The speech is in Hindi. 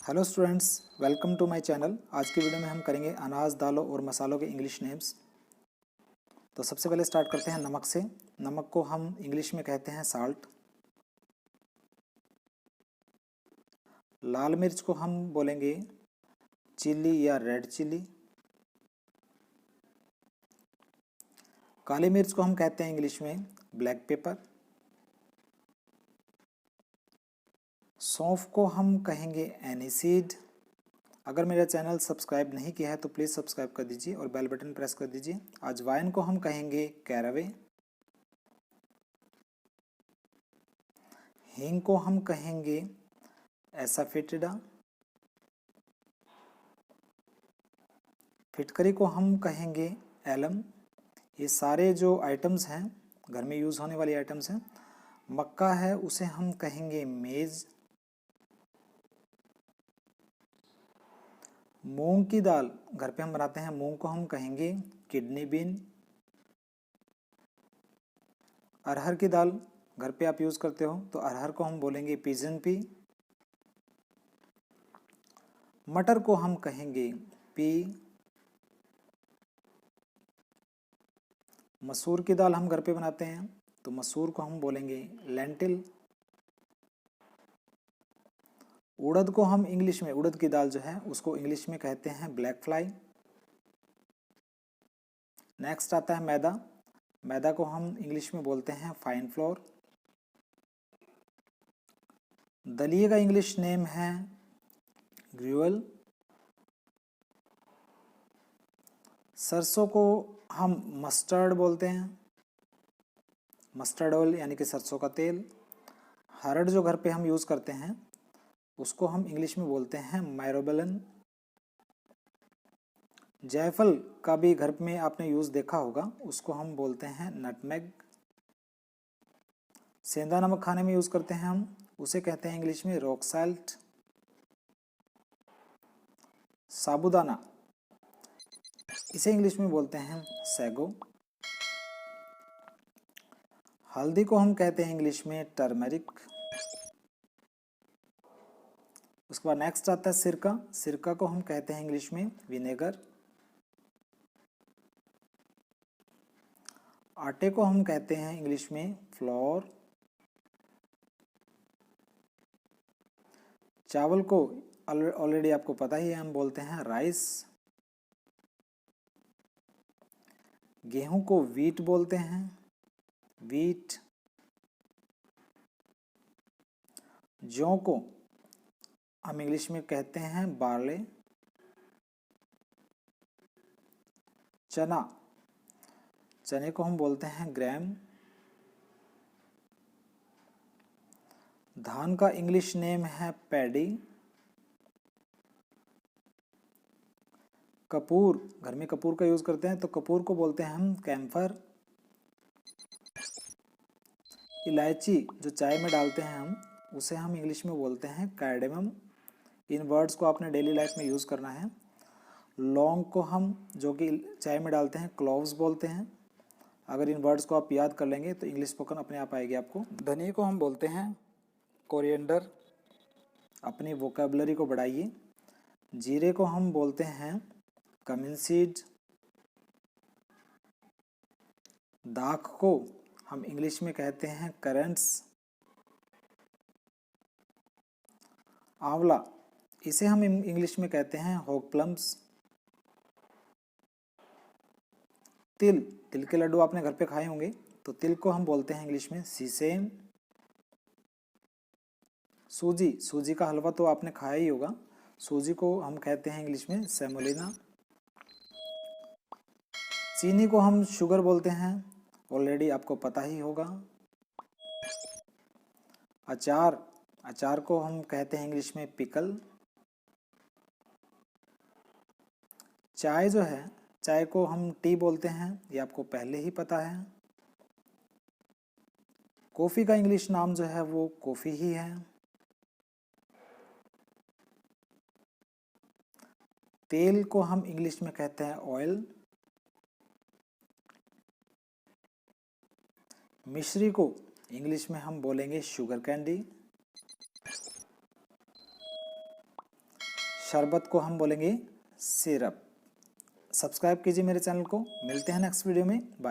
Hello students, welcome to my channel. आज की वीडियो में हम करेंगे अनाज, दालों और मसालों के इंग्लिश नेम्स। तो सबसे पहले स्टार्ट करते हैं नमक से। नमक को हम इंग्लिश में कहते हैं साल्ट। लाल मिर्च को हम बोलेंगे चिल्ली या रेड चिल्ली। काली मिर्च को हम कहते हैं इंग्लिश में ब्लैक पेपर। सौंफ को हम कहेंगे एनीसीड। अगर मेरा चैनल सब्सक्राइब नहीं किया है तो प्लीज़ सब्सक्राइब कर दीजिए और बेल बटन प्रेस कर दीजिए। अजवाइन को हम कहेंगे कैरावे। हींग को हम कहेंगे एसाफेटिडा। फिटकरी को हम कहेंगे एलम। ये सारे जो आइटम्स हैं घर में यूज़ होने वाली आइटम्स हैं। मक्का है उसे हम कहेंगे मेज। मूंग की दाल घर पे हम बनाते हैं, मूंग को हम कहेंगे किडनी बीन। अरहर की दाल घर पे आप यूज़ करते हो तो अरहर को हम बोलेंगे पिजन पी। मटर को हम कहेंगे पी। मसूर की दाल हम घर पे बनाते हैं तो मसूर को हम बोलेंगे लेंटिल। उड़द को हम इंग्लिश में, उड़द की दाल जो है उसको इंग्लिश में कहते हैं ब्लैक फ्लाई। नेक्स्ट आता है मैदा। मैदा को हम इंग्लिश में बोलते हैं फाइन फ्लोर। दलिए का इंग्लिश नेम है ग्रूअल। सरसों को हम मस्टर्ड बोलते हैं, मस्टर्ड ऑयल यानी कि सरसों का तेल। हरड़ जो घर पे हम यूज़ करते हैं उसको हम इंग्लिश में बोलते हैं मायरोबेलन। जायफल का भी घर में आपने यूज़ देखा होगा, उसको हम बोलते हैं नटमेग। सेंधा नमक खाने में यूज़ करते हैं हम, उसे कहते हैं इंग्लिश में रॉक साल्ट। साबूदाना इसे इंग्लिश में बोलते हैं सैगो। हल्दी को हम कहते हैं इंग्लिश में टर्मरिक। उसके बाद नेक्स्ट आता है सिरका। सिरका को हम कहते हैं इंग्लिश में विनेगर। आटे को हम कहते हैं इंग्लिश में फ्लोर। चावल को ऑलरेडी आपको पता ही है, हम बोलते हैं राइस। गेहूं को वीट बोलते हैं, वीट। जौ को हम इंग्लिश में कहते हैं बार्ले। चना, चने को हम बोलते हैं ग्रैम। धान का इंग्लिश नेम है पैडी। कपूर, घर में कपूर का यूज करते हैं तो कपूर को बोलते हैं हम कैम्फर। इलायची जो चाय में डालते हैं हम, उसे हम इंग्लिश में बोलते हैं कार्डेमम। इन वर्ड्स को आपने डेली लाइफ में यूज़ करना है। लौंग को हम जो कि चाय में डालते हैं क्लोव्स बोलते हैं। अगर इन वर्ड्स को आप याद कर लेंगे तो इंग्लिश स्पोकन अपने आप आएगी आपको। धनिया को हम बोलते हैं कोरिएंडर। अपनी वोकेबलरी को बढ़ाइए। जीरे को हम बोलते हैं कमिन सीड। दाख को हम इंग्लिश में कहते हैं करंट्स। आंवला, इसे हम इंग्लिश में कहते हैं होक प्लम्स। तिल, तिल के लड्डू आपने घर पे खाए होंगे तो तिल को हम बोलते हैं इंग्लिश में सीसेम। सूजी, सूजी का हलवा तो आपने खाया ही होगा, सूजी को हम कहते हैं इंग्लिश में सेमोलिना। चीनी को हम शुगर बोलते हैं, ऑलरेडी आपको पता ही होगा। अचार, अचार को हम कहते हैं इंग्लिश में पिकल। चाय जो है, चाय को हम टी बोलते हैं, ये आपको पहले ही पता है। कॉफ़ी का इंग्लिश नाम जो है वो कॉफ़ी ही है। तेल को हम इंग्लिश में कहते हैं ऑयल। मिश्री को इंग्लिश में हम बोलेंगे शुगर कैंडी। शरबत को हम बोलेंगे सिरप। सब्सक्राइब कीजिए मेरे चैनल को। मिलते हैं नेक्स्ट वीडियो में। बाय।